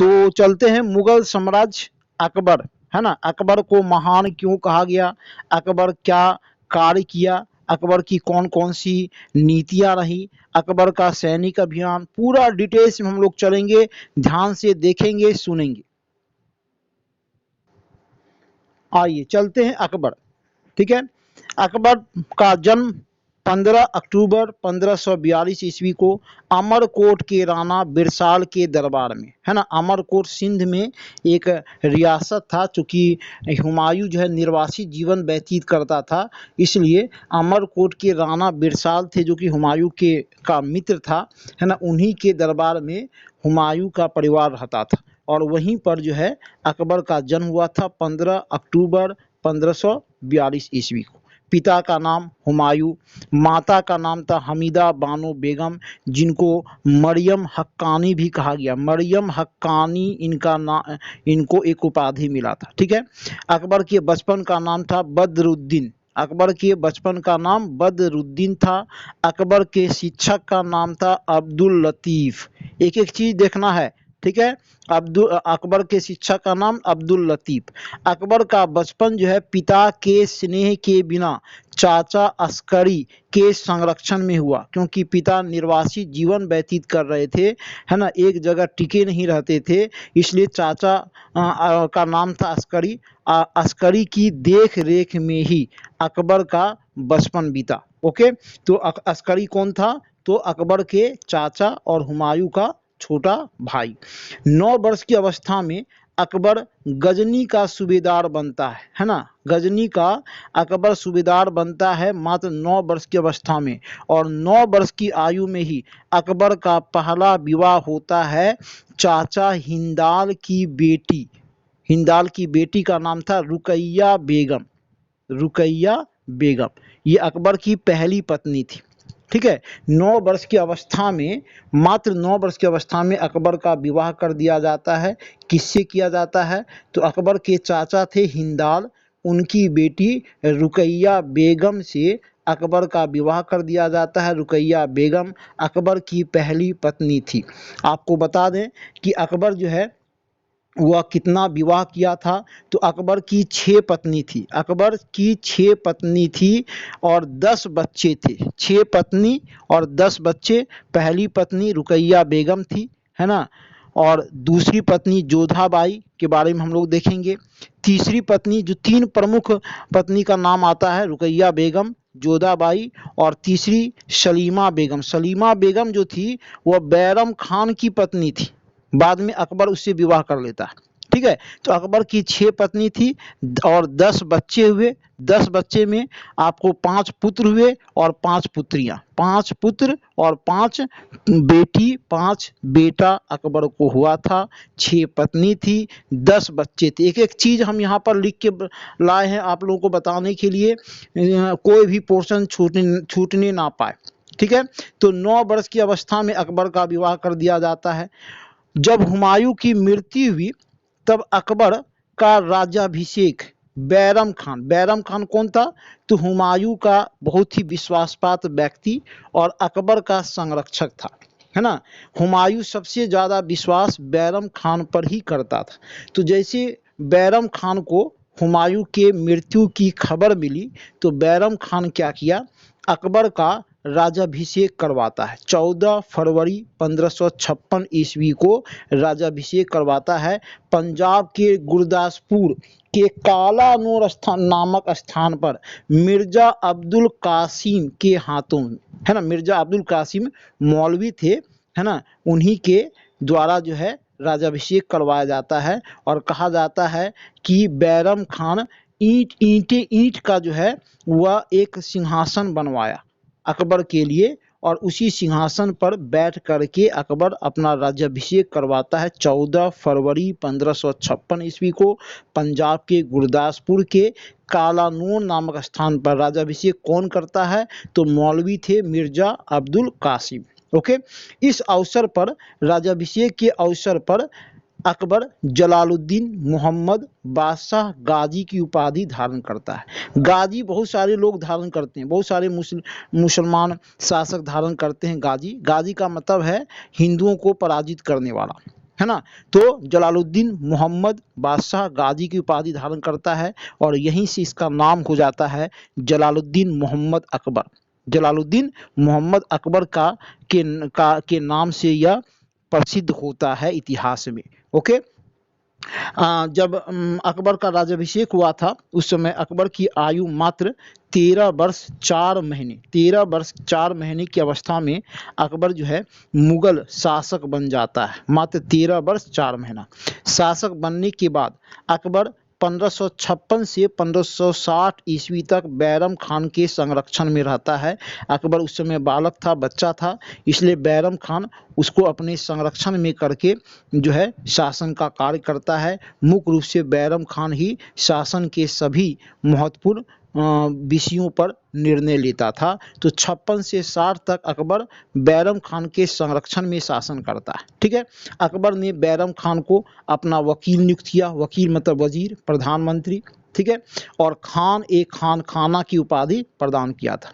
तो चलते हैं मुगल साम्राज्य अकबर, है ना। अकबर को महान क्यों कहा गया, अकबर क्या कार्य किया, अकबर की कौन कौन सी नीतियां रही, अकबर का सैनिक अभियान, पूरा डिटेल्स में हम लोग चलेंगे, ध्यान से देखेंगे सुनेंगे। आइए चलते हैं अकबर, ठीक है। अकबर का जन्म 15 अक्टूबर 1542 ईस्वी को अमरकोट के राणा बिरसाल के दरबार में, है ना। अमरकोट सिंध में एक रियासत था, चूंकि हुमायूं जो है निर्वासित जीवन व्यतीत करता था, इसलिए अमरकोट के राणा बिरसाल थे जो कि हुमायूं के का मित्र था, है ना। उन्हीं के दरबार में हुमायूं का परिवार रहता था और वहीं पर जो है अकबर का जन्म हुआ था 15 अक्टूबर 1542 ईस्वी को। पिता का नाम हुमायूं, माता का नाम था हमीदा बानो बेगम, जिनको मरियम हक्कानी भी कहा गया। मरियम हक्कानी इनको एक उपाधि मिला था, ठीक है। अकबर के बचपन का नाम था बदरुद्दीन, अकबर के बचपन का नाम बदरुद्दीन था। अकबर के शिक्षक का नाम था अब्दुल लतीफ़। एक एक चीज देखना है, ठीक है। अकबर के शिक्षक का नाम अब्दुल लतीफ। अकबर का बचपन जो है पिता के स्नेह के बिना चाचा अस्करी के संरक्षण में हुआ, क्योंकि पिता निर्वासित जीवन व्यतीत कर रहे थे, है ना, एक जगह टिके नहीं रहते थे, इसलिए चाचा का नाम था अस्करी। अस्करी की देख रेख में ही अकबर का बचपन बीता। ओके, तो अस्करी कौन था, तो अकबर के चाचा और हुमायूं का छोटा भाई। 9 वर्ष की अवस्था में अकबर गजनी का सूबेदार बनता है ना। गजनी का अकबर सूबेदार बनता है मात्र 9 वर्ष की अवस्था में, और 9 वर्ष की आयु में ही अकबर का पहला विवाह होता है चाचा हिंदाल की बेटी। हिंदाल की बेटी का नाम था रुकैया बेगम। रुकैया बेगम ये अकबर की पहली पत्नी थी, ठीक है। 9 वर्ष की अवस्था में, मात्र 9 वर्ष की अवस्था में अकबर का विवाह कर दिया जाता है। किससे किया जाता है, तो अकबर के चाचा थे हिंदाल, उनकी बेटी रुकैया बेगम से अकबर का विवाह कर दिया जाता है। रुकैया बेगम अकबर की पहली पत्नी थी। आपको बता दें कि अकबर जो है वह कितना विवाह किया था, तो अकबर की 6 पत्नी थी। अकबर की 6 पत्नी थी और 10 बच्चे थे। 6 पत्नी और 10 बच्चे। पहली पत्नी रुकैया बेगम थी, है ना, और दूसरी पत्नी जोधाबाई के बारे में हम लोग देखेंगे। तीसरी पत्नी, जो 3 प्रमुख पत्नी का नाम आता है, रुकैया बेगम, जोधाबाई और तीसरी सलीमा बेगम। सलीमा बेगम जो थी वह बैरम खान की पत्नी थी, बाद में अकबर उससे विवाह कर लेता है, ठीक है। तो अकबर की 6 पत्नी थी और 10 बच्चे हुए। 10 बच्चे में आपको 5 पुत्र हुए और 5 पुत्रियां। 5 पुत्र और 5 बेटी, 5 बेटा अकबर को हुआ था। 6 पत्नी थी, 10 बच्चे थे। एक एक चीज हम यहाँ पर लिख के लाए हैं आप लोगों को बताने के लिए, कोई भी पोर्शन छूटने ना पाए, ठीक है। तो 9 वर्ष की अवस्था में अकबर का विवाह कर दिया जाता है। जब हुमायूं की मृत्यु हुई तब अकबर का राज्याभिषेक बैरम खान कौन था, तो हुमायूं का बहुत ही विश्वासपात्र व्यक्ति और अकबर का संरक्षक था, है ना। हुमायूं सबसे ज्यादा विश्वास बैरम खान पर ही करता था। तो जैसे बैरम खान को हुमायूं के मृत्यु की खबर मिली तो बैरम खान क्या किया, अकबर का राज्याभिषेक करवाता है। 14 फरवरी 1556 ईस्वी को राज्याभिषेक करवाता है पंजाब के गुरदासपुर के काला नूर नामक स्थान पर मिर्जा अब्दुल कासिम के हाथों, है ना। मिर्जा अब्दुल कासिम मौलवी थे, है ना, उन्हीं के द्वारा जो है राज्याभिषेक करवाया जाता है। और कहा जाता है कि बैरम खान ईंट का जो है वह एक सिंहासन बनवाया अकबर के लिए, और उसी सिंहासन पर बैठ करके अकबर अपना राज्याभिषेक करवाता है 14 फरवरी 1556 ईस्वी को पंजाब के गुरदासपुर के कालानूर नामक स्थान पर। राज्याभिषेक कौन करता है, तो मौलवी थे मिर्जा अब्दुल कासिम। ओके, इस अवसर पर, राज्याभिषेक के अवसर पर अकबर जलालुद्दीन मोहम्मद बादशाह गाजी की उपाधि धारण करता है। गाजी बहुत सारे लोग धारण करते हैं, बहुत सारे मुसलमान शासक धारण करते हैं गाजी। गाजी का मतलब है हिंदुओं को पराजित करने वाला, है ना। तो जलालुद्दीन मोहम्मद बादशाह गाजी की उपाधि धारण करता है और यहीं से इसका नाम हो जाता है जलालुद्दीन मोहम्मद अकबर। जलालुद्दीन मोहम्मद अकबर के नाम से यह प्रसिद्ध होता है इतिहास में। ओके। जब अकबर का राज्याभिषेक हुआ था उस समय अकबर की आयु मात्र 13 वर्ष 4 महीने 13 वर्ष 4 महीने की अवस्था में अकबर जो है मुगल शासक बन जाता है। मात्र 13 वर्ष 4 महीना शासक बनने के बाद अकबर 1556 से 1560 ईस्वी तक बैरम खान के संरक्षण में रहता है। अकबर उस समय बालक था, बच्चा था, इसलिए बैरम खान उसको अपने संरक्षण में करके जो है शासन का कार्य करता है। मुख्य रूप से बैरम खान ही शासन के सभी महत्वपूर्ण विषयों पर निर्णय लेता था। तो 56 से 60 तक अकबर बैरम खान के संरक्षण में शासन करता है। ठीक है। अकबर ने बैरम खान को अपना वकील नियुक्त किया। वकील मतलब वजीर, प्रधानमंत्री। ठीक है। और खान ए खान खाना की उपाधि प्रदान किया था।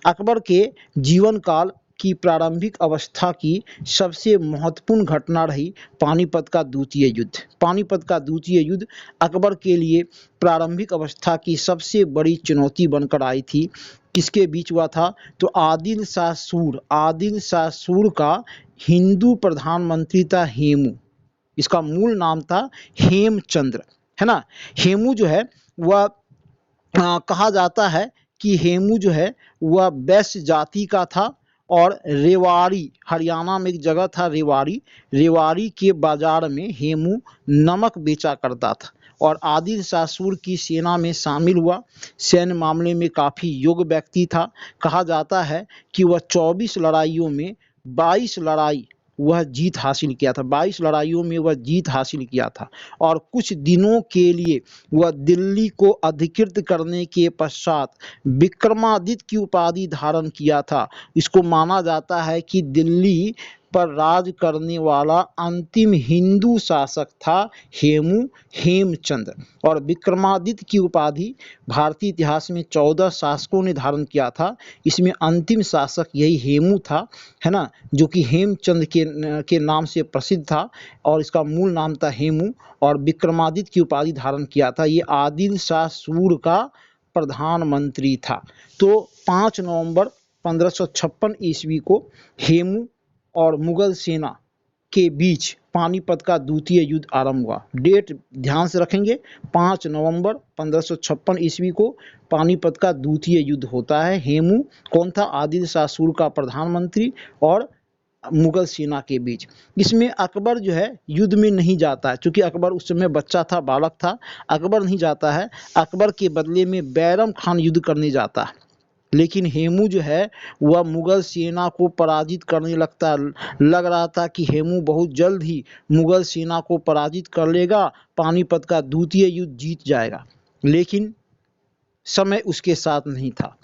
अकबर के जीवन काल की प्रारंभिक अवस्था की सबसे महत्वपूर्ण घटना रही पानीपत का द्वितीय युद्ध। पानीपत का द्वितीय युद्ध अकबर के लिए प्रारंभिक अवस्था की सबसे बड़ी चुनौती बनकर आई थी। किसके बीच हुआ था? तो आदिल शाह सूर का हिंदू प्रधानमंत्री था हेमू। इसका मूल नाम था हेमचंद्र, है ना। हेमू जो है वह कहा जाता है कि हेमू जो है वह वैश्य जाति का था और रेवाड़ी, हरियाणा में एक जगह था रेवाड़ी के बाजार में हेमू नमक बेचा करता था और आदिल शाह सूर की सेना में शामिल हुआ। सैन्य मामले में काफ़ी योग्य व्यक्ति था। कहा जाता है कि वह 24 लड़ाइयों में 22 लड़ाई वह जीत हासिल किया था। 22 लड़ाइयों में वह जीत हासिल किया था और कुछ दिनों के लिए वह दिल्ली को अधिकृत करने के पश्चात विक्रमादित्य की उपाधि धारण किया था। इसको माना जाता है कि दिल्ली पर राज करने वाला अंतिम हिंदू शासक था हेमचंद्र। और विक्रमादित्य की उपाधि भारतीय इतिहास में 14 शासकों ने धारण किया था। इसमें अंतिम शासक यही हेमू था, है ना, जो कि हेमचंद्र के नाम से प्रसिद्ध था और इसका मूल नाम था हेमू और विक्रमादित्य की उपाधि धारण किया था। ये आदिल शाह सूर का प्रधानमंत्री था। तो 5 नवंबर 1556 ईस्वी को हेमू और मुगल सेना के बीच पानीपत का द्वितीय युद्ध आरंभ हुआ। डेट ध्यान से रखेंगे, 5 नवंबर 1556 ईस्वी को पानीपत का द्वितीय युद्ध होता है। हेमू कौन था? आदिल शाह सूर का प्रधानमंत्री और मुगल सेना के बीच। इसमें अकबर जो है युद्ध में नहीं जाता है, क्योंकि अकबर उस समय बच्चा था, बालक था। अकबर नहीं जाता है। अकबर के बदले में बैरम खान युद्ध करने जाता है। लेकिन हेमू जो है वह मुगल सेना को पराजित करने लग रहा था कि हेमू बहुत जल्द ही मुगल सेना को पराजित कर लेगा, पानीपत का द्वितीय युद्ध जीत जाएगा। लेकिन समय उसके साथ नहीं था,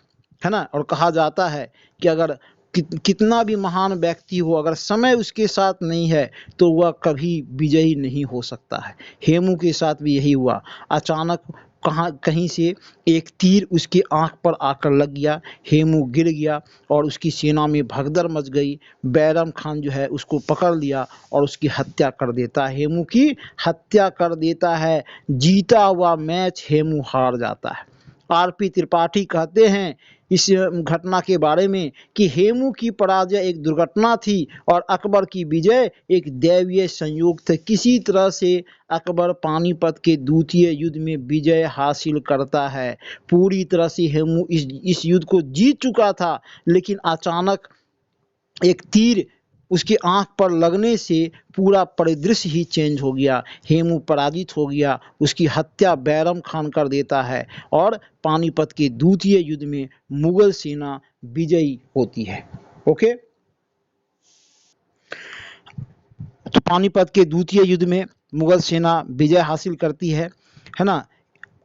है ना। और कहा जाता है कि अगर कितना भी महान व्यक्ति हो, अगर समय उसके साथ नहीं है तो वह कभी विजयी नहीं हो सकता है। हेमू के साथ भी यही हुआ। अचानक कहीं से एक तीर उसके आंख पर आकर लग गया, हेमू गिर गया और उसकी सेना में भगदड़ मच गई। बैरम खान जो है उसको पकड़ लिया और उसकी हत्या कर देता है। हेमू की हत्या कर देता है। जीता हुआ मैच हेमू हार जाता है। आरपी त्रिपाठी कहते हैं इस घटना के बारे में कि हेमू की पराजय एक दुर्घटना थी और अकबर की विजय एक दैवीय संयोग था। किसी तरह से अकबर पानीपत के द्वितीय युद्ध में विजय हासिल करता है। पूरी तरह से हेमू इस युद्ध को जीत चुका था, लेकिन अचानक एक तीर उसके आंख पर लगने से पूरा परिदृश्य ही चेंज हो गया। हेमू पराजित हो गया, उसकी हत्या बैरम खान कर देता है और पानीपत के द्वितीय युद्ध में मुगल सेना विजयी होती है। ओके। तो पानीपत के द्वितीय युद्ध में मुगल सेना विजय हासिल करती है ना।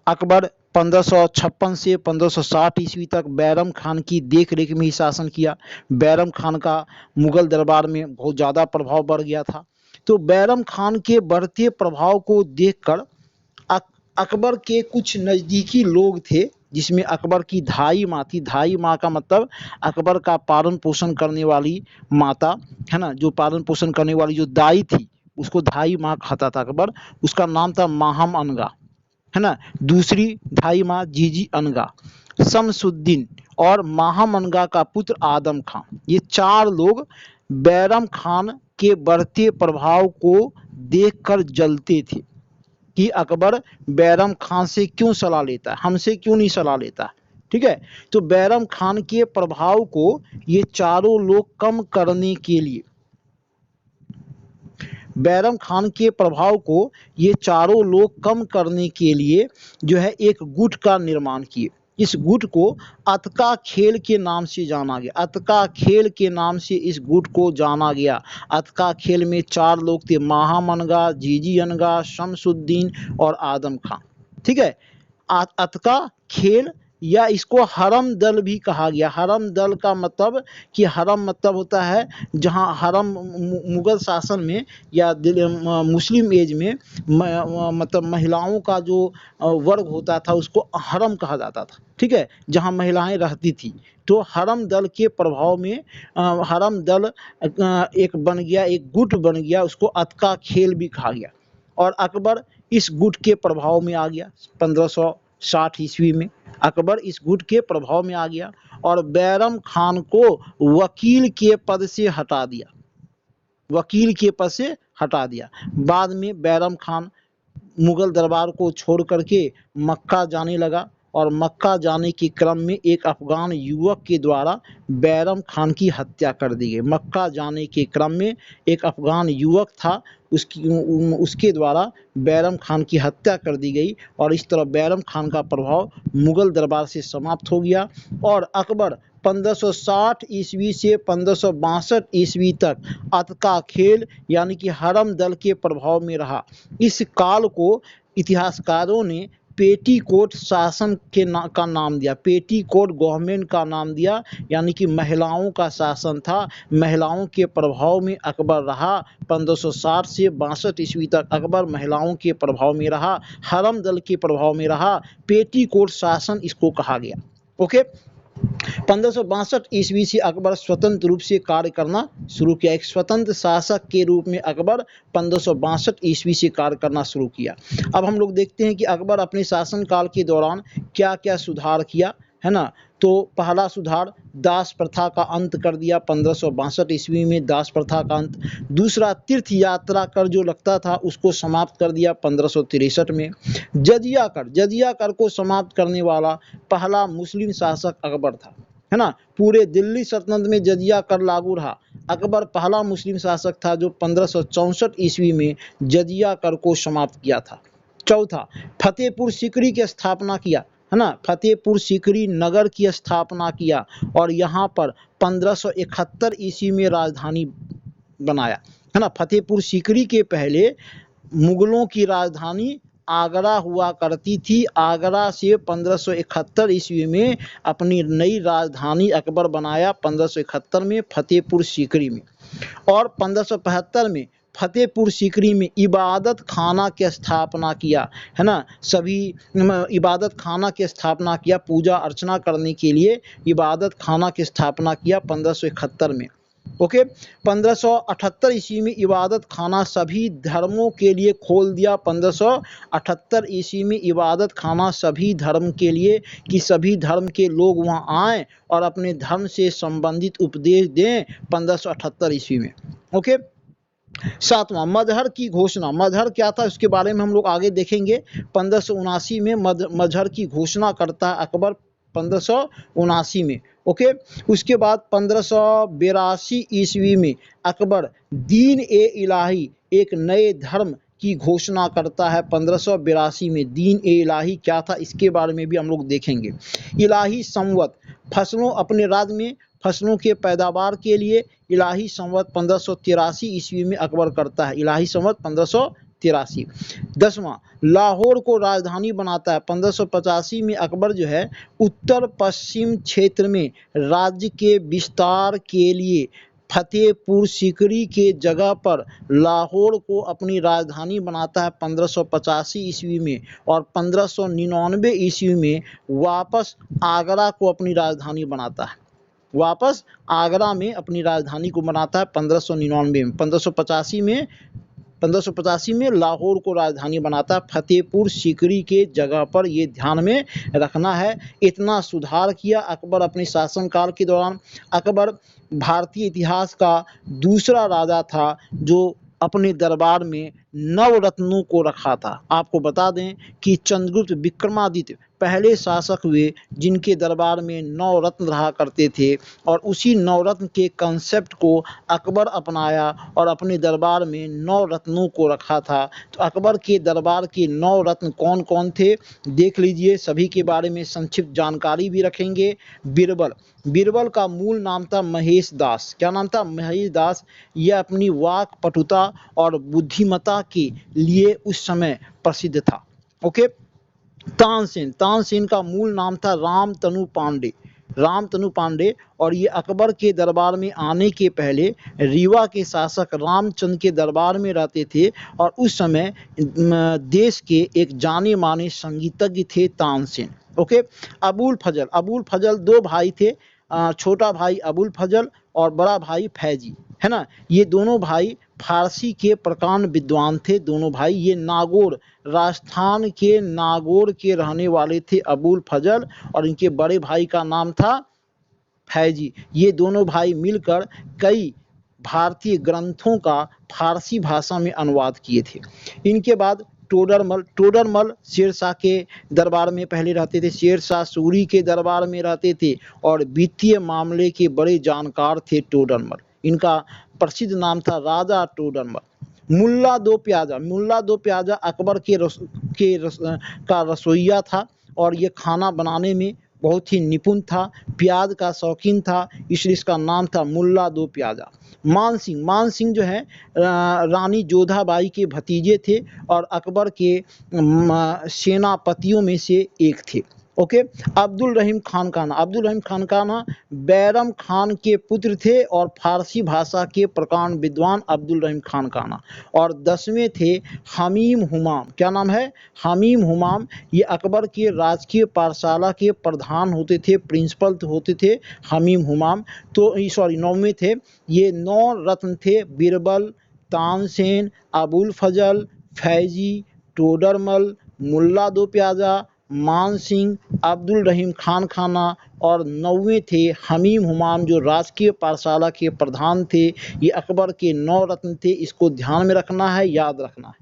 अकबर 1556 से 1560 ईस्वी तक बैरम खान की देखरेख में ही शासन किया। बैरम खान का मुगल दरबार में बहुत ज़्यादा प्रभाव बढ़ गया था। तो बैरम खान के बढ़ते प्रभाव को देखकर अकबर के कुछ नज़दीकी लोग थे, जिसमें अकबर की धाई माँ थी। धाई माँ का मतलब अकबर का पालन पोषण करने वाली माता, है ना, जो पालन पोषण करने वाली जो दाई थी उसको धाई माँ कहता था अकबर, उसका नाम था माहम अनगा, है ना। दूसरी धाई माँ जीजी अनगा, शमसुद्दीन और माहम अनगा का पुत्र आदम खान, ये 4 लोग बैरम खान के बढ़ते प्रभाव को देखकर जलते थे कि अकबर बैरम खान से क्यों सलाह लेता है, हमसे क्यों नहीं सलाह लेता, ठीक है। तो बैरम खान के प्रभाव को ये चारों लोग कम करने के लिए, बैरम खान के प्रभाव को ये चारों लोग कम करने के लिए जो है एक गुट का निर्माण किए। इस गुट को अतका खेल के नाम से जाना गया, अतका खेल के नाम से इस गुट को जाना गया। अतका खेल में 4 लोग थे, माहम अनगा, जीजी अनगा, शमसुद्दीन और आदम खान, ठीक है। अतका खेल या इसको हरम दल भी कहा गया। हरम दल का मतलब कि हरम मतलब होता है जहाँ हरम मुगल शासन में या मुस्लिम एज में मतलब महिलाओं का जो वर्ग होता था उसको हरम कहा जाता था, ठीक है, जहाँ महिलाएं रहती थी। तो हरम दल के प्रभाव में हरम दल एक बन गया, एक गुट बन गया, उसको अतका खेल भी कहा गया। और अकबर इस गुट के प्रभाव में आ गया 1560 ईस्वी में। अकबर इस गुट के प्रभाव में आ गया और बैरम खान को वकील के पद से हटा दिया, वकील के पद से हटा दिया। बाद में बैरम खान मुगल दरबार को छोड़ करके मक्का जाने लगा और मक्का जाने के क्रम में एक अफगान युवक के द्वारा बैरम खान की हत्या कर दी गई। मक्का जाने के क्रम में एक अफगान युवक था, उसके द्वारा बैरम खान की हत्या कर दी गई और इस तरह बैरम खान का प्रभाव मुगल दरबार से समाप्त हो गया। और अकबर 1560 ईस्वी से 1562 ईस्वी तक अतका खेल यानी कि हरम दल के प्रभाव में रहा। इस काल को इतिहासकारों ने पेटीकोट शासन का नाम दिया, पेटीकोट गवर्नमेंट का नाम दिया, यानी कि महिलाओं का शासन था। महिलाओं के प्रभाव में अकबर रहा। 1560 से 62 ईस्वी तक अकबर महिलाओं के प्रभाव में रहा, हरम दल के प्रभाव में रहा, पेटीकोट शासन इसको कहा गया। ओके, 1562 ईस्वी से अकबर स्वतंत्र रूप से कार्य करना शुरू किया। एक स्वतंत्र शासक के रूप में अकबर 1562 ईस्वी से कार्य करना शुरू किया। अब हम लोग देखते हैं कि अकबर अपने शासनकाल के दौरान क्या क्या सुधार किया, है ना। तो पहला सुधार, दास प्रथा का अंत कर दिया 1562 ईस्वी में, दास प्रथा का अंत। दूसरा, तीर्थ यात्रा कर जो लगता था उसको समाप्त कर दिया 1563 में। जजिया कर को समाप्त करने वाला पहला मुस्लिम शासक अकबर था, है ना। पूरे दिल्ली सल्तनत में जजिया कर लागू रहा। अकबर पहला मुस्लिम शासक था जो 1564 ईस्वी में जजिया कर को समाप्त किया था। चौथा, फतेहपुर सीकरी की स्थापना किया, है ना। फतेहपुर सीकरी नगर की स्थापना किया और यहाँ पर 1571 ईस्वी में राजधानी बनाया, है ना। फतेहपुर सीकरी के पहले मुगलों की राजधानी आगरा हुआ करती थी। आगरा से 1571 ईस्वी में अपनी नई राजधानी अकबर बनाया 1571 में फतेहपुर सीकरी में। और 1575 में फतेहपुर सीकरी में इबादत खाना की स्थापना किया, है ना। सभी इबादत खाना की स्थापना किया, पूजा अर्चना करने के लिए इबादत खाना की स्थापना किया 1571 में। ओके, 1578 ईस्वी में इबादत खाना सभी धर्मों के लिए खोल दिया। 1578 ईस्वी में इबादत खाना सभी धर्म के लिए, कि सभी धर्म के लोग वहां आएँ और अपने धर्म से संबंधित उपदेश दें, 1578 ईस्वी में। ओके, सातवां, मजहर की घोषणा। मजहर क्या था उसके बारे में हम लोग आगे देखेंगे। 1579 में मजहर की घोषणा करता है अकबर, 1579 में। ओके, उसके बाद 1582 ईस्वी में अकबर दीन ए इलाही, एक नए धर्म की घोषणा करता है। 1582 में दीन ए इलाही क्या था इसके बारे में भी हम लोग देखेंगे। इलाही संवत, फसलों, अपने राज्य में फसलों के पैदावार के लिए इलाही संवत 1583 ईस्वी में अकबर करता है, इलाही संवत 1583। 10वां, लाहौर को राजधानी बनाता है। 1585 में अकबर जो है उत्तर पश्चिम क्षेत्र में राज्य के विस्तार के लिए फतेहपुर सीकरी के जगह पर लाहौर को अपनी राजधानी बनाता है 1585 ईस्वी में। और 1599 ईस्वी में वापस आगरा को अपनी राजधानी बनाता है, वापस आगरा में अपनी राजधानी को बनाता है 1599 में। 1585 में 1585 में लाहौर को राजधानी बनाता, फतेहपुर सीकरी के जगह पर, ये ध्यान में रखना है। इतना सुधार किया अकबर अपने शासनकाल के दौरान। अकबर भारतीय इतिहास का दूसरा राजा था जो अपने दरबार में नवरत्नों को रखा था। आपको बता दें कि चंद्रगुप्त विक्रमादित्य पहले शासक हुए जिनके दरबार में नवरत्न रहा करते थे, और उसी नवरत्न के कंसेप्ट को अकबर अपनाया और अपने दरबार में नवरत्नों को रखा था। तो अकबर के दरबार के नवरत्न कौन कौन थे देख लीजिए, सभी के बारे में संक्षिप्त जानकारी भी रखेंगे। बीरबल, बीरबल का मूल नाम था महेश दास। क्या नाम था? महेश दास। यह अपनी वाक पटुता और बुद्धिमत्ता के लिए उस समय प्रसिद्ध था। ओके। तानसेन, तानसेन का मूल नाम था रामतनु पांडे, रामतनु पांडे, और ये अकबर के दरबार में आने के पहले रीवा के शासक रामचंद्र के दरबार में रहते थे, और उस समय देश के एक जाने माने संगीतज्ञ थे तानसेन। ओके। अबुल फजल, अबुल फजल दो भाई थे, छोटा भाई अबुल फजल और बड़ा भाई फैजी, है ना। ये दोनों भाई फारसी के प्रकांड विद्वान थे, दोनों भाई। ये नागौर, राजस्थान के नागौर के रहने वाले थे अबुल फजल, और इनके बड़े भाई का नाम था फैजी। ये दोनों भाई मिलकर कई भारतीय ग्रंथों का फारसी भाषा में अनुवाद किए थे। इनके बाद टोडरमल, टोडरमल शेरशाह के दरबार में पहले रहते थे, शेरशाह सूरी के दरबार में रहते थे, और वित्तीय मामले के बड़े जानकार थे टोडरमल। इनका प्रसिद्ध नाम था राजा टोडरमल। मुल्ला दो प्याजा, मुल्ला दो प्याजा अकबर का रसोइया था, और ये खाना बनाने में बहुत ही निपुण था, प्याज का शौकीन था, इसलिए इसका नाम था मुल्ला दो प्याजा। मानसिंह, मानसिंह जो है रानी जोधाबाई के भतीजे थे और अकबर के सेनापतियों में से एक थे। ओके। अब्दुल रहीम खानकाना, अब्दुल रहीम खानकाना बैरम खान के पुत्र थे और फारसी भाषा के प्रकांड विद्वान अब्दुल रहीम खानकाना। और 10वें थे हमीम हुमाम। क्या नाम है? हमीम हुमाम। ये अकबर के राजकीय पाठशाला के प्रधान होते थे, प्रिंसिपल होते थे हमीम हुमाम। तो सॉरी 9वें थे, ये 9 रत्न थे, बीरबल, तानसेन, अबुल फजल, फैजी, टोडरमल, मुल्ला दो प्याजा, मानसिंह, अब्दुल रहीम खानकाना, और 9वें थे हमीम हुमाम जो राजकीय पाठशाला के प्रधान थे। ये अकबर के 9 रत्न थे, इसको ध्यान में रखना है, याद रखना है।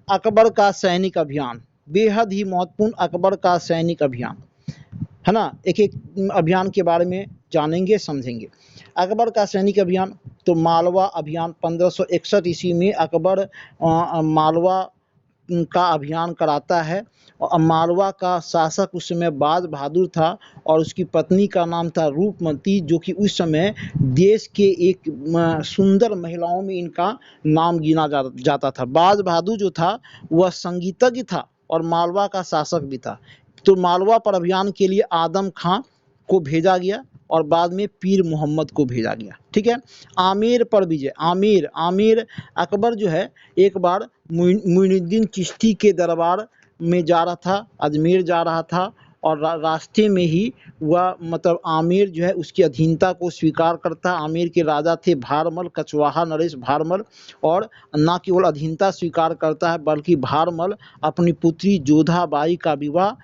अकबर का सैनिक अभियान, बेहद ही महत्वपूर्ण अकबर का सैनिक अभियान, है ना। एक एक अभियान के बारे में जानेंगे, समझेंगे। अकबर का सैनिक अभियान, तो मालवा अभियान 1561 ईस्वी में अकबर मालवा का अभियान कराता है। और मालवा का शासक उस समय बाज बहादुर था, और उसकी पत्नी का नाम था रूपमती, जो कि उस समय देश के एक सुंदर महिलाओं में इनका नाम गिना जाता था। बाज बहादुर जो था वह संगीतज्ञ था और मालवा का शासक भी था। तो मालवा पर अभियान के लिए आदम खां को भेजा गया और बाद में पीर मोहम्मद को भेजा गया। ठीक है। आमेर पर विजय, आमेर, आमेर अकबर जो है एक बार मुइनुद्दीन चिश्ती के दरबार में जा रहा था, अजमेर जा रहा था, और रास्ते में ही वह मतलब आमेर जो है उसकी अधीनता को स्वीकार करता। आमेर के राजा थे भारमल, कछवाहा नरेश भारमल, और न केवल अधीनता स्वीकार करता है बल्कि भारमल अपनी पुत्री जोधाबाई का विवाह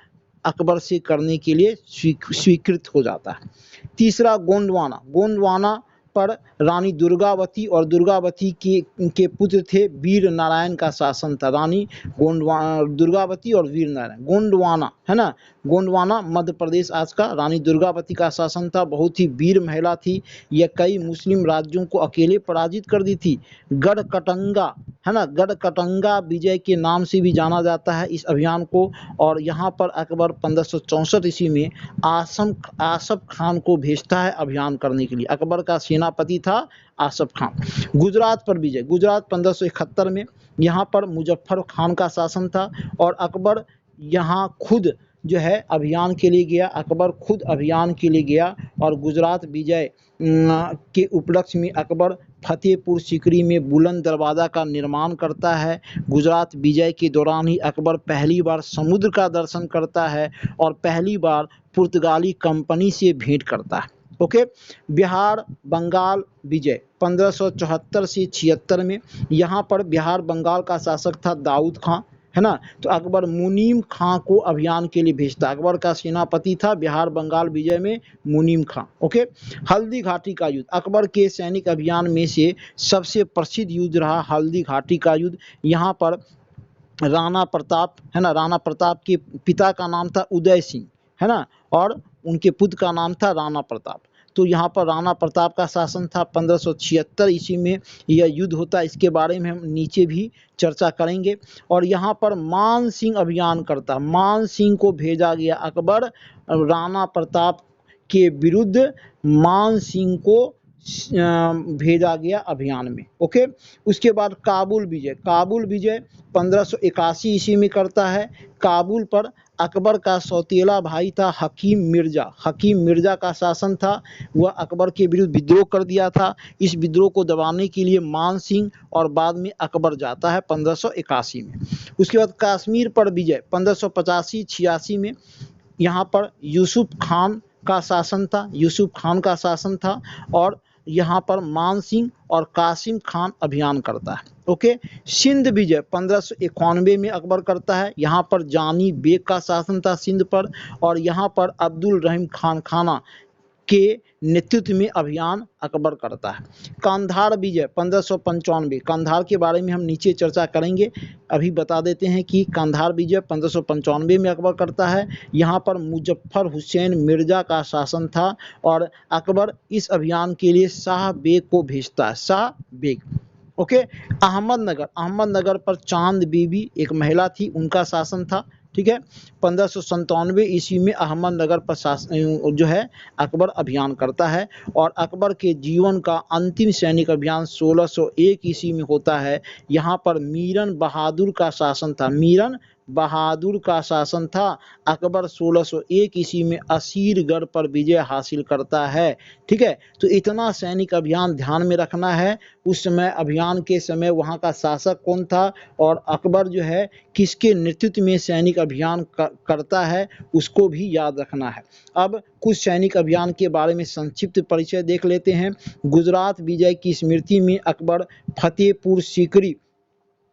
अकबर से करने के लिए स्वीकृत हो जाता है। तीसरा गोंडवाना, गोंडवाना पर रानी दुर्गावती और दुर्गावती के पुत्र थे वीर नारायण का शासन था। रानी दुर्गावती और वीर नारायण। गोंडवाना, है ना, गोंडवाना मध्य प्रदेश आज का, रानी दुर्गावती का शासन था। बहुत ही वीर महिला थी, यह कई मुस्लिम राज्यों को अकेले पराजित कर दी थी। गढ़कटंगा, है ना, गढ़कटंगा विजय के नाम से भी जाना जाता है इस अभियान को। और यहाँ पर अकबर 1564 ईस्वी में आसफ खान को भेजता है अभियान करने के लिए। अकबर का सेनापति था आसफ खान। गुजरात पर विजय, गुजरात 1571 में, यहाँ पर मुजफ्फर खान का शासन था, और अकबर यहाँ खुद जो है अभियान के लिए गया। अकबर खुद अभियान के लिए गया, और गुजरात विजय के उपलक्ष्य में अकबर फतेहपुर सीकरी में बुलंद दरवाज़ा का निर्माण करता है। गुजरात विजय के दौरान ही अकबर पहली बार समुद्र का दर्शन करता है और पहली बार पुर्तगाली कंपनी से भेंट करता है। ओके। बिहार बंगाल विजय 1574 से 76 में, यहाँ पर बिहार बंगाल का शासक था दाऊद खां, है ना। तो अकबर मुनीम खां को अभियान के लिए भेजता। अकबर का सेनापति था बिहार बंगाल विजय में मुनीम खां। ओके। हल्दी घाटी का युद्ध अकबर के सैनिक अभियान में से सबसे प्रसिद्ध युद्ध रहा हल्दी घाटी का युद्ध। यहाँ पर राणा प्रताप, है ना, राणा प्रताप के पिता का नाम था उदय सिंह, है ना, और उनके पुत्र का नाम था राणा प्रताप। तो यहाँ पर राणा प्रताप का शासन था। 1576 ईस्वी में यह युद्ध होता है, इसके बारे में हम नीचे भी चर्चा करेंगे। और यहाँ पर मान सिंह अभियान करता, मान सिंह को भेजा गया। अकबर राणा प्रताप के विरुद्ध मान सिंह को भेजा गया अभियान में। ओके। उसके बाद काबुल विजय, काबुल विजय 1581 ईस्वी में करता है। काबुल पर अकबर का सौतेला भाई था हकीम मिर्जा, हकीम मिर्जा का शासन था। वह अकबर के विरुद्ध विद्रोह कर दिया था। इस विद्रोह को दबाने के लिए मान सिंह और बाद में अकबर जाता है 1581 में। उसके बाद कश्मीर पर विजय 1585-86 में, यहाँ पर यूसुफ खान का शासन था, यूसुफ खान का शासन था। और यहाँ पर मान सिंह और कासिम खान अभियान करता है। ओके। सिंध विजय 1591 में अकबर करता है। यहाँ पर जानी बेग का शासन था सिंध पर, और यहाँ पर अब्दुल रहीम खान खाना के नेतृत्व में अभियान अकबर करता है। कांधार विजय 1595, कांधार के बारे में हम नीचे चर्चा करेंगे। अभी बता देते हैं कि कांधार विजय 1595 में अकबर करता है। यहाँ पर मुजफ्फर हुसैन मिर्जा का शासन था, और अकबर इस अभियान के लिए शाह बेग को भेजता है, शाह बेग। ओके। अहमदनगर, अहमदनगर पर चांद बीबी एक महिला थी, उनका शासन था। ठीक है। 1597 ईस्वी में अहमदनगर पर जो है अकबर अभियान करता है। और अकबर के जीवन का अंतिम सैनिक अभियान 1601 ईस्वी में होता है। यहाँ पर मीरन बहादुर का शासन था, मीरन बहादुर का शासन था। अकबर 1601 ईस्वी में असीरगढ़ पर विजय हासिल करता है। ठीक है। तो इतना सैनिक अभियान ध्यान में रखना है। उस समय अभियान के समय वहाँ का शासक कौन था, और अकबर जो है किसके नेतृत्व में सैनिक अभियान करता है, उसको भी याद रखना है। अब कुछ सैनिक अभियान के बारे में संक्षिप्त परिचय देख लेते हैं। गुजरात विजय की स्मृति में अकबर फतेहपुर सीकरी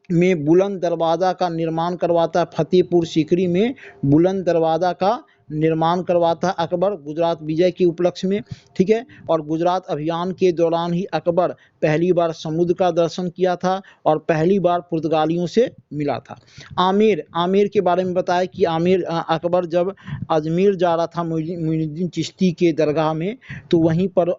में बुलंद दरवाज़ा का निर्माण करवाता है। फतेहपुर सीकरी में बुलंद दरवाज़ा का निर्माण करवाता है अकबर गुजरात विजय के उपलक्ष्य में। ठीक है। और गुजरात अभियान के दौरान ही अकबर पहली बार समुद्र का दर्शन किया था और पहली बार पुर्तगालियों से मिला था। आमेर, आमेर के बारे में बताया कि आमेर अकबर जब अजमेर जा रहा था मोइनुद्दीन चिश्ती के दरगाह में, तो वहीं पर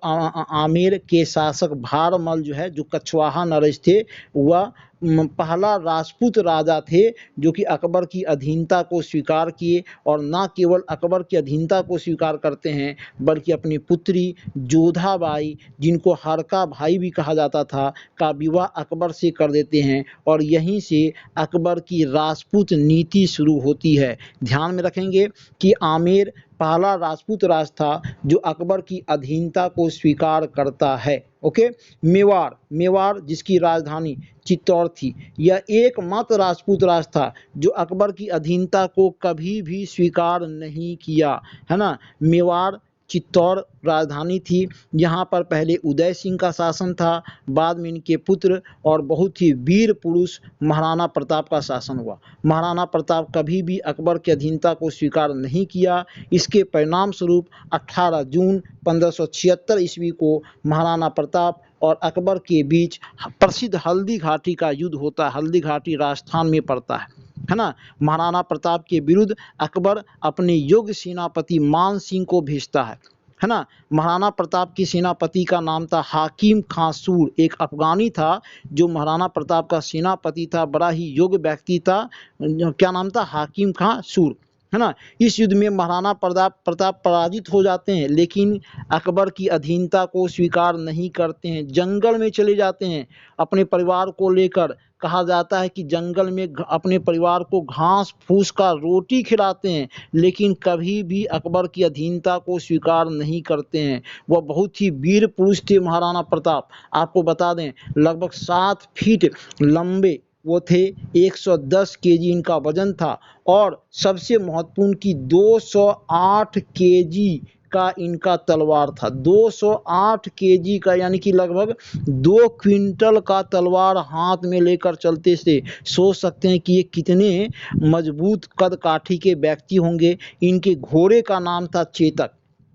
आमेर के शासक भारमल जो है, जो कछवाहा नरेश थे, वह पहला राजपूत राजा थे जो कि अकबर की अधीनता को स्वीकार किए। और न केवल अकबर की अधीनता को स्वीकार करते हैं, बल्कि अपनी पुत्री जोधाबाई, जिनको हरका भाई भी कहा जाता था, का विवाह अकबर से कर देते हैं। और यहीं से अकबर की राजपूत नीति शुरू होती है। ध्यान में रखेंगे कि आमेर पहला राजपूत राज था जो अकबर की अधीनता को स्वीकार करता है। ओके। मेवाड़, मेवाड़ जिसकी राजधानी चित्तौड़ थी, यह एकमात्र राजपूत राज था जो अकबर की अधीनता को कभी भी स्वीकार नहीं किया, है ना। मेवाड़ चित्तौड़ राजधानी थी। यहाँ पर पहले उदय सिंह का शासन था, बाद में इनके पुत्र और बहुत ही वीर पुरुष महाराणा प्रताप का शासन हुआ। महाराणा प्रताप कभी भी अकबर की अधीनता को स्वीकार नहीं किया। इसके परिणाम स्वरूप 18 जून 1576 ईस्वी को महाराणा प्रताप और अकबर के बीच प्रसिद्ध हल्दी घाटी का युद्ध होता है। हल्दी घाटी राजस्थान में पड़ता है ना। महाराणा प्रताप के विरुद्ध अकबर अपने योग्य सेनापति मान सिंह को भेजता है ना। महाराणा प्रताप की सेनापति का नाम था हाकिम खां सूर, एक अफगानी था जो महाराणा प्रताप का सेनापति था, बड़ा ही योग्य व्यक्ति था। क्या नाम था? हाकिम खां सूर, है ना। इस युद्ध में महाराणा प्रताप पराजित हो जाते हैं, लेकिन अकबर की अधीनता को स्वीकार नहीं करते हैं, जंगल में चले जाते हैं अपने परिवार को लेकर। कहा जाता है कि जंगल में अपने परिवार को घास फूस का रोटी खिलाते हैं, लेकिन कभी भी अकबर की अधीनता को स्वीकार नहीं करते हैं। वह बहुत ही वीर पुरुष थे महाराणा प्रताप। आपको बता दें, लगभग 7 फीट लंबे वो थे, 110 केजी इनका वजन था, और सबसे महत्वपूर्ण कि 208 केजी का इनका तलवार था। 208 केजी का, यानी कि लगभग 2 क्विंटल का तलवार हाथ में लेकर चलते थे। सोच सकते हैं कि ये कितने मजबूत कद काठी के व्यक्ति होंगे। इनके घोड़े का नाम था चेतक,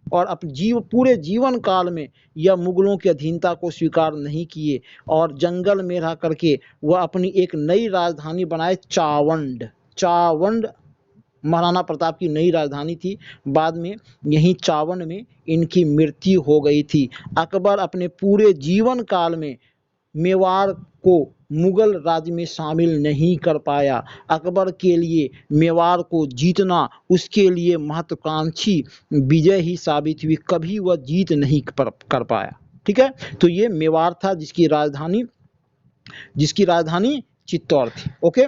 और पूरे जीवन काल में यह मुगलों की अधीनता को स्वीकार नहीं किए और जंगल में रह करके वह अपनी एक नई राजधानी बनाए, चावंड। चावंड महाराणा प्रताप की नई राजधानी थी। बाद में यहीं चावंड में इनकी मृत्यु हो गई थी। अकबर अपने पूरे जीवन काल में मेवाड़ को मुगल राज्य में शामिल नहीं कर पाया। अकबर के लिए मेवाड़ को जीतना उसके लिए महत्वाकांक्षी विजय ही साबित हुई, कभी वह जीत नहीं कर पाया। ठीक है, तो ये मेवाड़ था जिसकी राजधानी चित्तौड़ थी। ओके,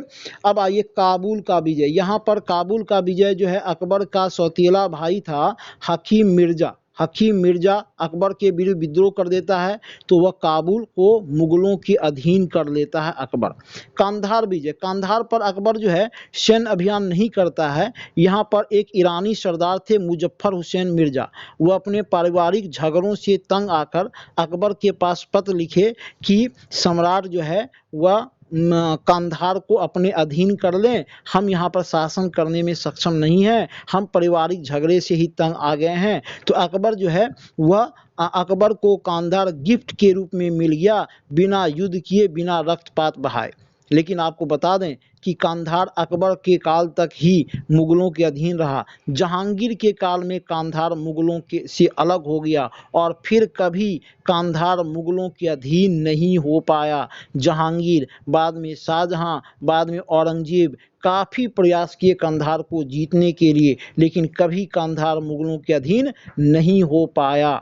अब आइए काबुल का विजय। यहाँ पर काबुल का विजय जो है, अकबर का सौतेला भाई था हकीम मिर्जा। हकीम मिर्जा अकबर के विरुद्ध विद्रोह कर देता है, तो वह काबुल को मुगलों के अधीन कर लेता है अकबर। कांधार विजय, कांधार पर अकबर जो है सैन्य अभियान नहीं करता है। यहाँ पर एक ईरानी सरदार थे मुजफ्फर हुसैन मिर्जा। वह अपने पारिवारिक झगड़ों से तंग आकर अकबर के पास पत्र लिखे कि सम्राट जो है वह कांधार को अपने अधीन कर लें, हम यहाँ पर शासन करने में सक्षम नहीं हैं, हम पारिवारिक झगड़े से ही तंग आ गए हैं। तो अकबर जो है वह अकबर को कांधार गिफ्ट के रूप में मिल गया, बिना युद्ध किए, बिना रक्तपात बहाए। लेकिन आपको बता दें कि कांधार अकबर के काल तक ही मुगलों के अधीन रहा। जहांगीर के काल में कांधार मुगलों के से अलग हो गया और फिर कभी कांधार मुगलों के अधीन नहीं हो पाया। जहांगीर, बाद में शाहजहां, बाद में औरंगजेब काफ़ी प्रयास किए कांधार को जीतने के लिए, लेकिन कभी कांधार मुगलों के अधीन नहीं हो पाया।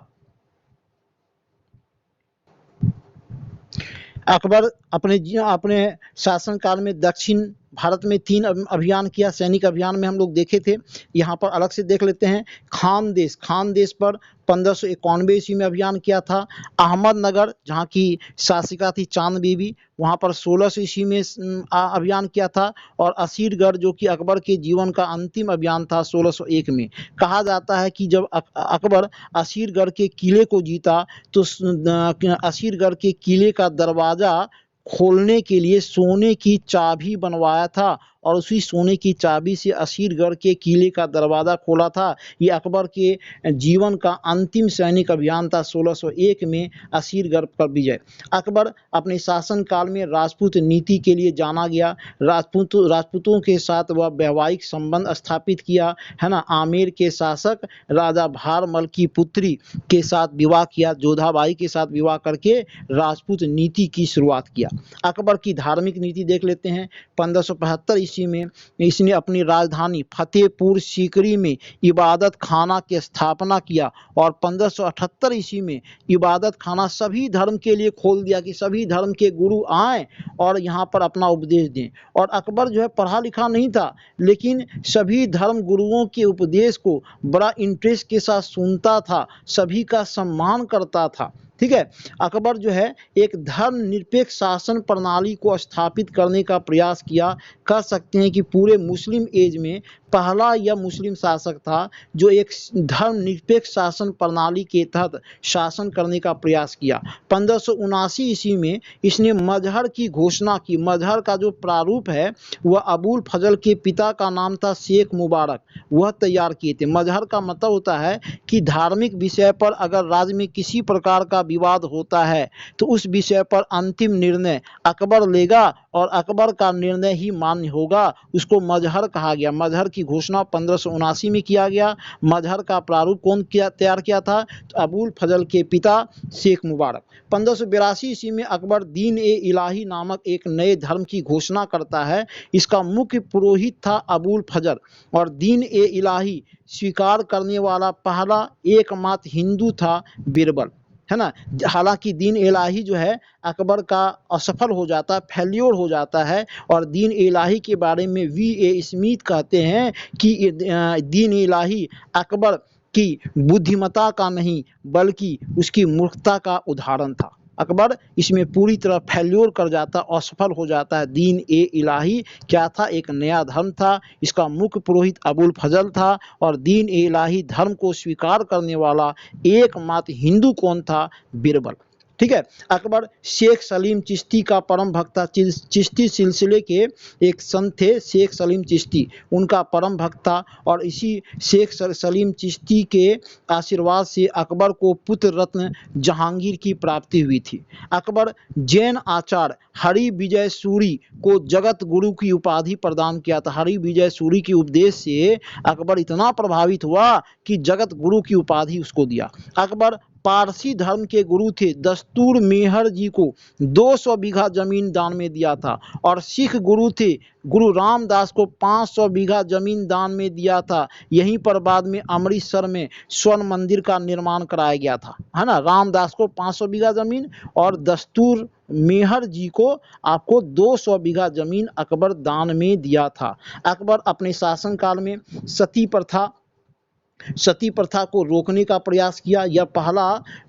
अकबर अपने शासनकाल में दक्षिण भारत में 3 अभियान किया। सैनिक अभियान में हम लोग देखे थे, यहाँ पर अलग से देख लेते हैं। खानदेश पर 1591 ईस्वी में अभियान किया था। अहमदनगर, जहाँ की शासिका थी चांद बीबी, वहाँ पर 1600 ईस्वी में अभियान किया था। और असीरगढ़, जो कि अकबर के जीवन का अंतिम अभियान था, 1601 में। कहा जाता है कि जब अकबर असीरगढ़ के किले को जीता तो असीरगढ़ के किले का दरवाज़ा खोलने के लिए सोने की चाबी बनवाया था और उसी सोने की चाबी से असीरगढ़ के किले का दरवाज़ा खोला था। ये अकबर के जीवन का अंतिम सैनिक अभियान था, 1601 में असीरगढ़ पर विजय। अकबर अपने शासनकाल में राजपूत नीति के लिए जाना गया। राजपूतों के साथ वह वैवाहिक संबंध स्थापित किया, है ना। आमेर के शासक राजा भारमल की पुत्री के साथ विवाह किया, जोधाबाई के साथ विवाह करके राजपूत नीति की शुरुआत किया। अकबर की धार्मिक नीति देख लेते हैं। 1575 ईस्वी में इसने अपनी राजधानी फतेहपुर सीकरी में इबादत खाना की स्थापना किया और 1578 ईस्वी में इबादत खाना सभी धर्म के लिए खोल दिया कि सभी धर्म के गुरु आएं और यहाँ पर अपना उपदेश दें। और अकबर जो है पढ़ा लिखा नहीं था, लेकिन सभी धर्म गुरुओं के उपदेश को बड़ा इंटरेस्ट के साथ सुनता था, सभी का सम्मान करता था। ठीक है, अकबर जो है एक धर्मनिरपेक्ष शासन प्रणाली को स्थापित करने का प्रयास किया। कह सकते हैं कि पूरे मुस्लिम एज में पहला यह मुस्लिम शासक था जो एक धर्मनिरपेक्ष शासन प्रणाली के तहत शासन करने का प्रयास किया। 1579 ईस्वी में इसने मजहर की घोषणा की। मजहर का जो प्रारूप है वह अबुल फजल के पिता का नाम था शेख मुबारक, वह तैयार किए थे। मजहर का मतलब होता है कि धार्मिक विषय पर अगर राज्य में किसी प्रकार का विवाद होता है तो उस विषय पर अंतिम निर्णय अकबर लेगा और अकबर का निर्णय ही मान्य होगा, उसको मजहर कहा गया। मजहर की घोषणा 1579 में किया गया। मजहर का प्रारूप कौन तैयार किया था? तो अबुल फजल के पिता शेख मुबारक। 1582 ईस्वी में अकबर दीन ए इलाही नामक एक नए धर्म की घोषणा करता है। इसका मुख्य पुरोहित था अबुल फजल और दीन ए इलाही स्वीकार करने वाला पहला एकमात्र हिंदू था बीरबल, है ना। हालांकि दीन इलाही जो है अकबर का असफल हो जाता है, फेल्योर हो जाता है। और दीन इलाही के बारे में V.A. स्मिथ कहते हैं कि दीन इलाही अकबर की बुद्धिमत्ता का नहीं बल्कि उसकी मूर्खता का उदाहरण था। अकबर इसमें पूरी तरह फेल्योर कर जाता, असफल हो जाता है। दीन ए इलाही क्या था? एक नया धर्म था। इसका मुख्य पुरोहित अबुल फजल था और दीन ए इलाही धर्म को स्वीकार करने वाला एकमात्र हिंदू कौन था? बीरबल। ठीक है। अकबर शेख सलीम चिश्ती का परम भक्त था। चिश्ती सिलसिले के एक संत थे शेख सलीम चिश्ती, उनका परम भक्त था और इसी शेख सलीम चिश्ती के आशीर्वाद से अकबर को पुत्र रत्न जहांगीर की प्राप्ति हुई थी। अकबर जैन आचार्य हरि विजय सूरी को जगत गुरु की उपाधि प्रदान किया था। हरि विजय सूरी के उपदेश से अकबर इतना प्रभावित हुआ कि जगत गुरु की उपाधि उसको दिया। अकबर पारसी धर्म के गुरु थे। दस्तूर मेहर जी को 200 बीघा जमीन दान में दिया था और सिख गुरु थे गुरु रामदास को 500 बीघा जमीन दान में दिया था। यहीं पर बाद में अमृतसर में स्वर्ण मंदिर का निर्माण कराया गया था, है ना। रामदास को 500 बीघा जमीन और दस्तूर मेहर जी को आपको 200 बीघा जमीन अकबर दान में दिया था। अकबर अपने शासनकाल में सती प्रथा को रोकने का प्रयास किया। यह पहला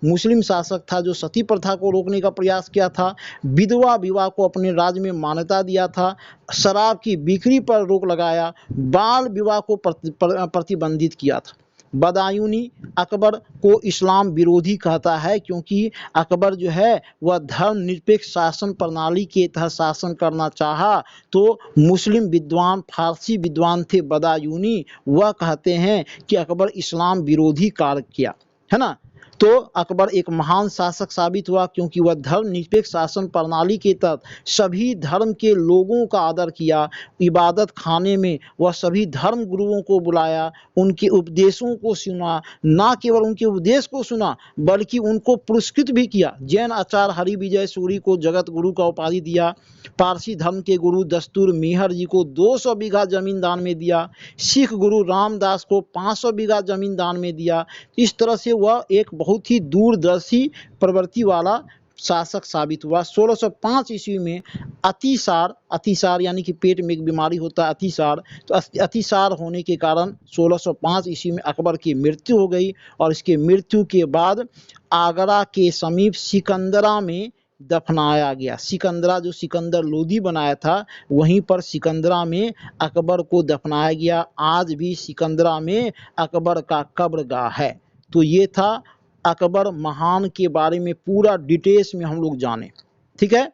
मुस्लिम शासक था जो सती प्रथा को रोकने का प्रयास किया था। विधवा विवाह को अपने राज्य में मान्यता दिया था। शराब की बिक्री पर रोक लगाया। बाल विवाह को प्रतिबंधित किया था। बदायूनी अकबर को इस्लाम विरोधी कहता है क्योंकि अकबर जो है वह धर्मनिरपेक्ष शासन प्रणाली के तहत शासन करना चाहा। तो मुस्लिम विद्वान फारसी विद्वान थे बदायूनी, वह कहते हैं कि अकबर इस्लाम विरोधी कार्य किया, है ना। तो अकबर एक महान शासक साबित हुआ क्योंकि वह धर्मनिरपेक्ष शासन प्रणाली के तहत सभी धर्म के लोगों का आदर किया। इबादत खाने में वह सभी धर्म गुरुओं को बुलाया, उनके उपदेशों को सुना, ना केवल उनके उपदेश को सुना बल्कि उनको पुरस्कृत भी किया। जैन आचार्य हरि विजय सूरी को जगत गुरु का उपाधि दिया। पारसी धर्म के गुरु दस्तूर मेहर जी को 200 बीघा जमीन दान में दिया। सिख गुरु रामदास को 500 बीघा जमीन दान में दिया। इस तरह से वह एक बहुत ही दूरदर्शी प्रवृत्ति वाला शासक साबित हुआ। 1605 ईस्वी में अतिसार यानी कि पेट में एक बीमारी होता है अतिसार, तो अतिसार होने के कारण 1605 ईस्वी में अकबर की मृत्यु हो गई और इसके मृत्यु के बाद आगरा के समीप सिकंदरा में दफनाया गया। सिकंदरा जो सिकंदर लोदी बनाया था वहीं पर सिकंदरा में अकबर को दफनाया गया। आज भी सिकंदरा में अकबर का कब्रगाह है। तो ये था अकबर महान के बारे में पूरा डिटेल्स में हम लोग जाने। ठीक है।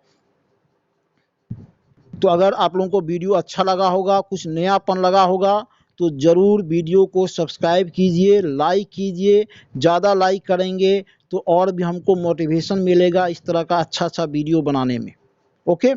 तो अगर आप लोगों को वीडियो अच्छा लगा होगा, कुछ नयापन लगा होगा तो ज़रूर वीडियो को सब्सक्राइब कीजिए, लाइक कीजिए। ज़्यादा लाइक करेंगे तो और भी हमको मोटिवेशन मिलेगा इस तरह का अच्छा वीडियो बनाने में। ओके।